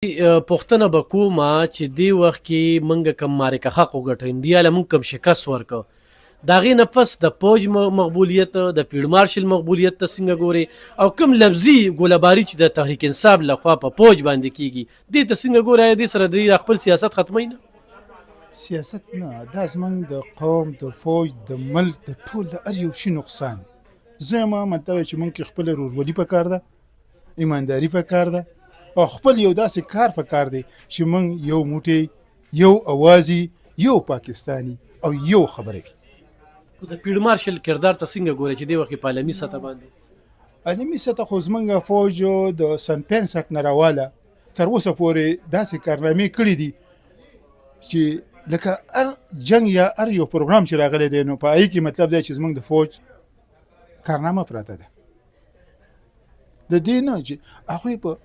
پوښتنه به کومه چې دې وخت کې موږ کوم معرکه حق وګټه انډیا له موږ کوم شکست ورکړ د هغې نه پس د فوج مقبولیت د فیلډ مارشل مقبولیت ته څنګه ګورې او کوم لفظي ګولهباري چې د تحریک انصاف لخوا په فوج باندې کیږي دې ته څنګه ګورې آیا دې سره د خپل سیاست ختموي نه سیاست نه دا زموږ د قوم د فوج د ملک د ټول د هر یو شي نقصان زه یم مطلب چې موږ کې خپله ورورولي پکار ده ایمانداري پکار ده او خپل یو داسې کار پکار دی چې موږ یو موټی یو اوازي یو پاکستاني او یو خبرې د فیلډ مارشل کردار ته څنګه ګورې چې دې وخت کې په عالمي سطح باندې عالمي سطح خو زموږ فوج د سن 65 نه راواله تر اوسه پورې داسې کارنامې کړي دي چې لکه هر جنگ یا هر یو پروګرام چې راغلی دی نو په هغې کې مطلب دی چې زموږ د فوج کارنامه پراته ده د دې نه چې هغوی په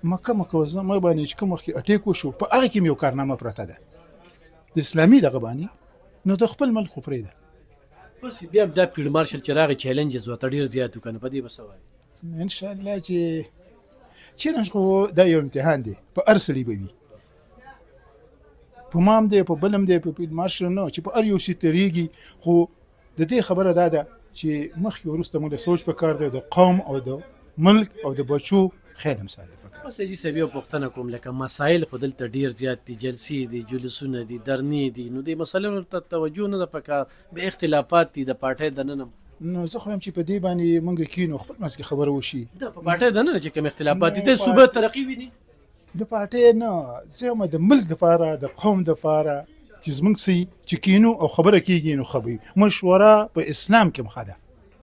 مکه مکرمه باندې چې کوم وخت کې اټیک وشو په هغه کې یو کارنامه پراته ده د اسلامي دغه باندې نو د خپل ملک خو پرېږده بس بیا دا فیلډ مارشل چې راغی چیلنجز ورته ډېر زیات وکړه نو په دې به څه وایې انشاءالله چې چیلنج خو دا یو امتحان دی په هر سړي به وي په ما هم دی په بل هم دی په فیلډ مارشل نه چې په هر یو شي تېرېږي خو د دې خبره دا ده چې مخکې وروسته موږ د سوچ پکار دی د قوم او د ملک او د بچو خیر مثال بس حاجي صاحب یو پوښتنه کوم لکه مسایل خو دلته ډېر زیات دي جلسې دي جلوسونه دي درنې دي نو دې مسایلو ته توجه نه ده پکار به اختلافات دي د پارټۍ دننه نو زه خو یم چې په دې باندې موږ کینو خپل منځ کې خبره وشي د په پارټۍ دننه چې کوم اختلافات دي ته صوبه ترقي ویني د پارټۍ نه زه یم د ملک دپاره د قوم دپاره چې زموږ څه چې کینو او خبره کېږي نو ښه به وي مشوره په اسلام کې هم ښه ده